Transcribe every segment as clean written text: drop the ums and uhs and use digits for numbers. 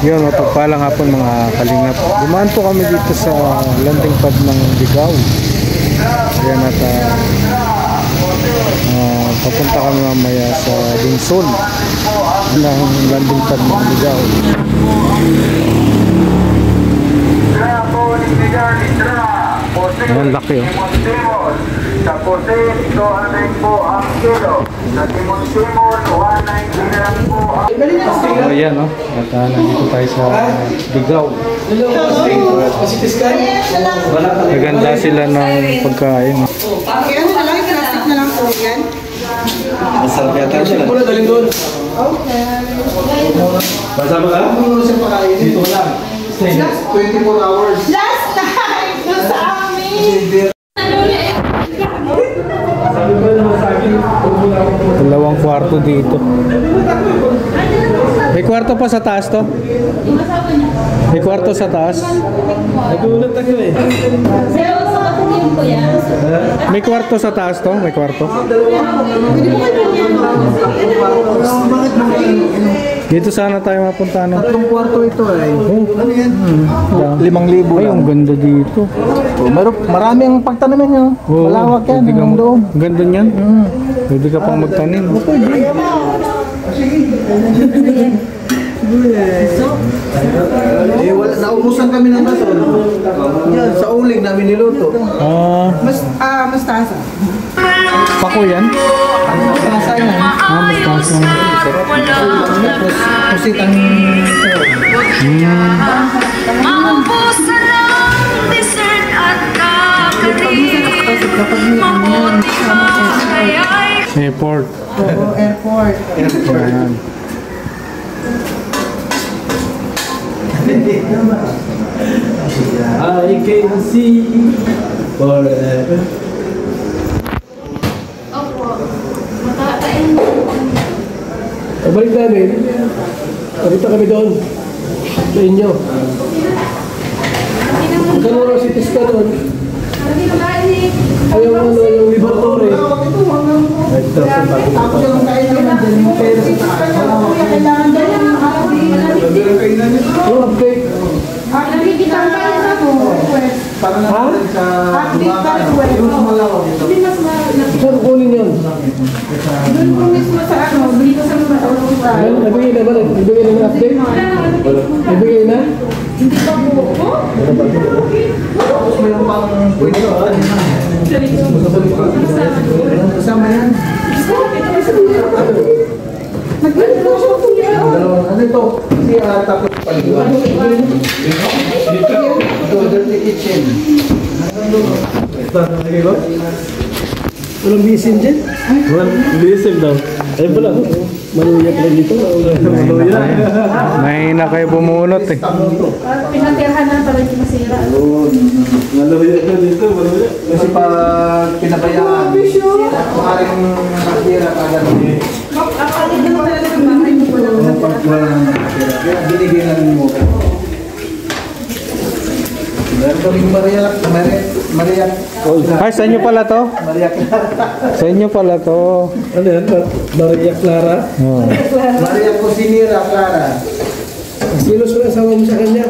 Yun, mapagpalang hapon mga kalingap. Dumaan po kami dito sa landing pad ng Ligao. Ayan, at papunta kami mamaya sa Dunsol ng landing pad ng Ligao. Ang laki, oh. Sa Pusin, 200 po ang kilo. Sa Timon-Timon, 190 na lang po ang kilo. So ayan, oh. At nandito tayo sa Ligao. Naganda sila ng pagkain. Yan na lang, plastic na lang po yan. Masarap yata sila. Muna galing doon. Okay. Masama ka? Muna siya pakain. Dito lang. 24 hours. Last night! Nasa amin! Dalawang kwarto dito. May kwarto pa sa taas to? May kwarto sa taas? Nagulat ako eh. May kwarto sa taas to? May kwarto? Dito sana tayo mapunta, no? Tatlong kwarto ito eh. Ano yan? 5,000 Ay, ang ganda dito. Marami ang pagtanamin yun. Malawak yan. Ang doon. Ang ganda niyan. Pwede ka pang magtanim. Wala, naubusan kami ng bason. Yan, sa uling namin niluto. Mustasa. Pako yan? Mustasa yan. Mustasa. Pusit ang... Maubusan ng dessert at kakarin. Mabuti ka kaya'y Airport. Oo, airport. Ayan. I can see forever. Balik namin. Parita kami doon. Sa inyo. Magkano raw si Tiska doon? Ayaw mo ano, yung Libertore. Ito, sa bago pa. Yung update. Para natin sa yung sumalaw. Saan kunin yun? Doon po mismo sa ano, dito sa mga Nabigay na ba? Nabigay na ng update? Nabigay na? hindi pa po. Tapos mayroon pang pwede ko. Kasama yan. Nag-galit po siya po yan. Ano ito? Hindi tapos paliwan. Ito, dirty kitchen. Ito, nalagay ko? Walang bisin dyan? Walang bisin daw. Ayun pala. Maluyak na dito. Mahina kayo bumunot eh. Pinatirahan na pala yung masira. Maluyak na dito. Maluyak. Kasi pag pinabayaan, maaaring masira agad. Akalit na talaga ng bahay mo po lang. Pag wala nang masira. Kaya binigyan mo. Meron kaming Mariak. Ay, sa inyo pala to? Mariak. Sa inyo pala to. Ano yan? Mariak Clara? Oh. Mariak Cosinera Clara. Silos ko asawa mo sa kanya?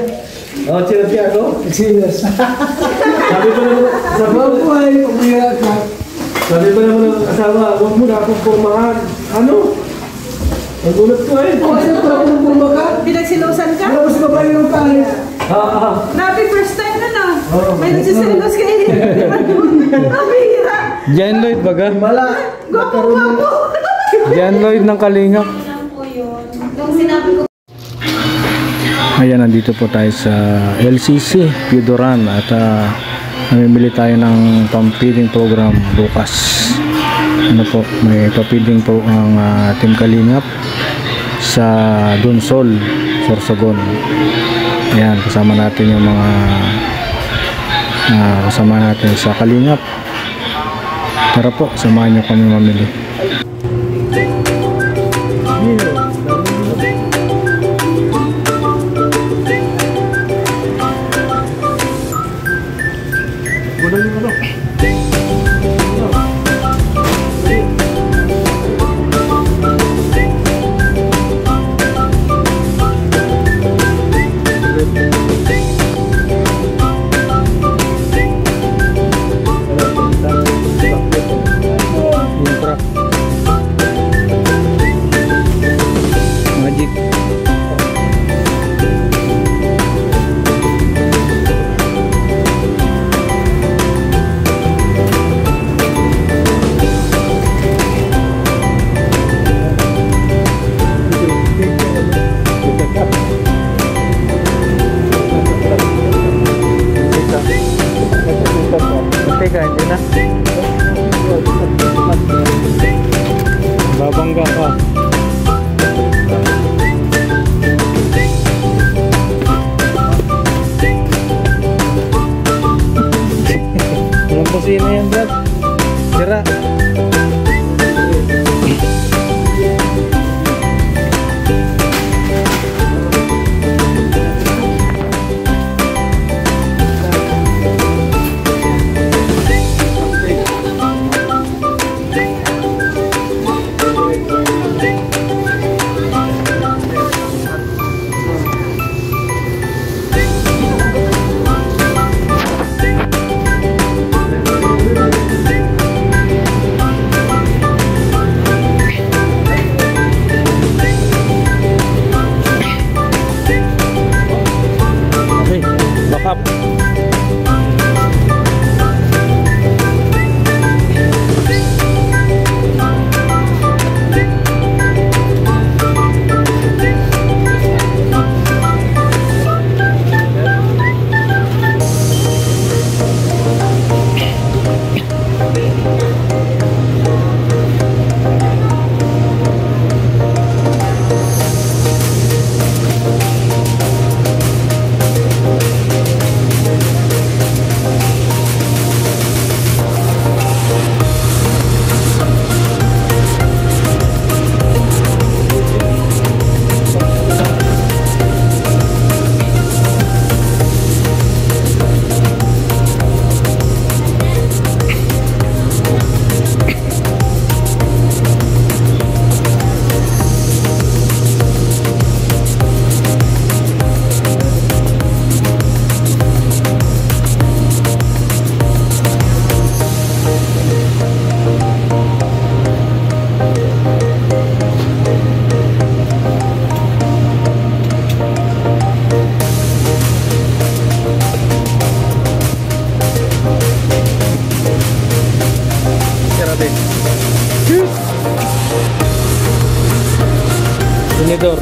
Oo, silos ka ako? Silos. Sabi pa naman, sabi pa naman ng asawa, huwag mo na akong purmahan. Ano? Ang gulat ko eh. O, ano po akong purma ka? Pinagsilosan ka? Ano mas babae yung kalit? Nabi, first time na na. May nagsisilos ka eh. Nabihira. Jan Lloyd baga? Mala. Gwapo-gwapo. Jan Lloyd ng Kalingap. Ayan, nandito po tayo sa LCC Piudoran at namimili tayo ng pang-feeding program bukas. Ano po, may pa-feeding po ang Team Kalingap sa Dunsol, Sorsogon. Ayan, kasama natin yung mga kasama natin sa Kalingap. Tara po, samahan nyo kami mamili. tinidor.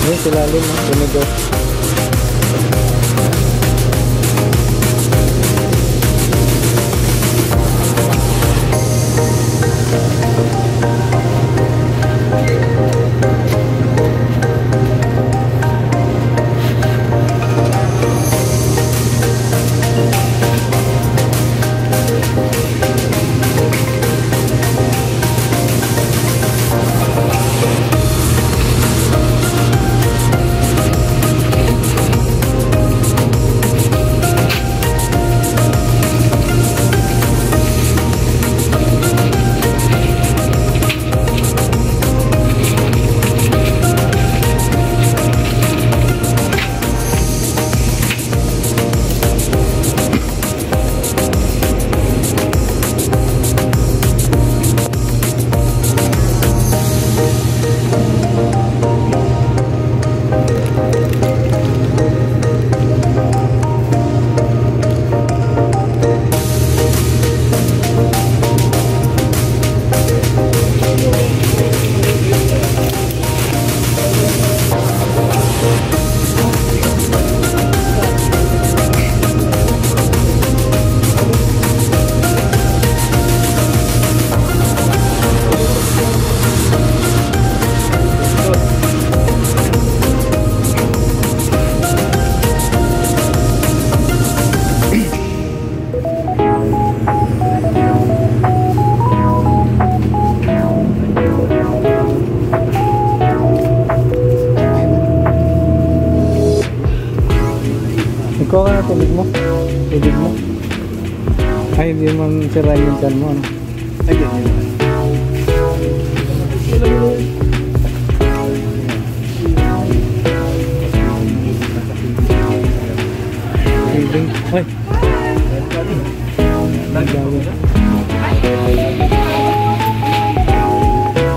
Ayun, silalim ng tinidor. Ikaw ka na, tubig mo. Tubig mo. Ay, hindi man sirain yung can mo, ano? Ay, yan. Ay!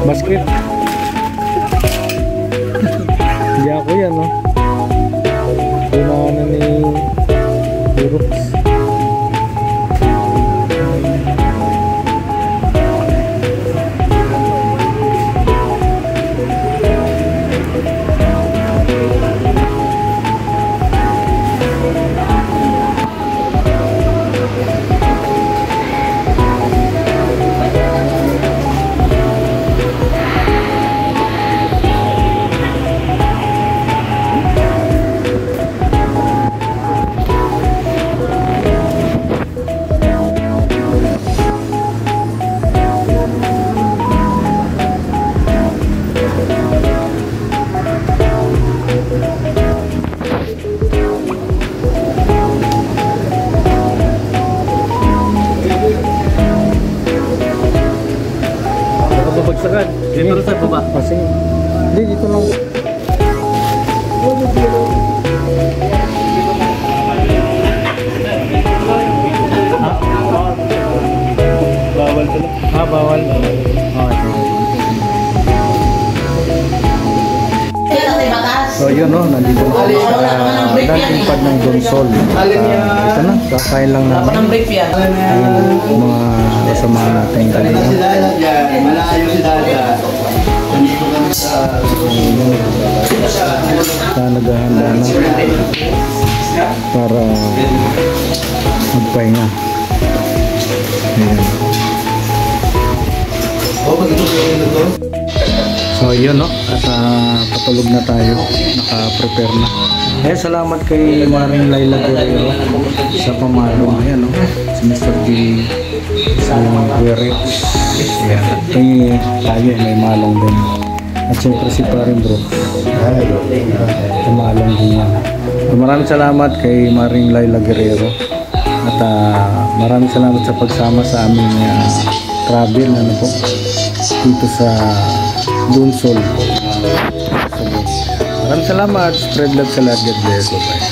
Basket. Hindi ako yan, no? Ginawa ni Brooks. Babagsakan. Dito na sa baba. Kasi, hindi, dito lang. Bawal pala. Ah, bawal. So yun, no, nandito na kami sa dating pad ng Donsol. Ito na, kakain lang namin yung mga kasama natin kanina. Malayo si Dada. Nandito kami sa... Naghahanda na para magpahinga. Ayan. So yun, no, at patulog na tayo, naka-prepare na. Salamat kay Maring Laila Guerrero sa pamalo. Ayan, no, si Mr. G, sa Kuya Rex. Ayan, at tayo may malong din. At siyempre si Paring Brooks, malong din yan. So, maraming salamat kay Maring Laila Guerrero. At maraming salamat sa pagsama sa aming travel, ano po, dito sa Donsol. Maraming salamat. Spread love sa lahat. God bless. Bye-bye.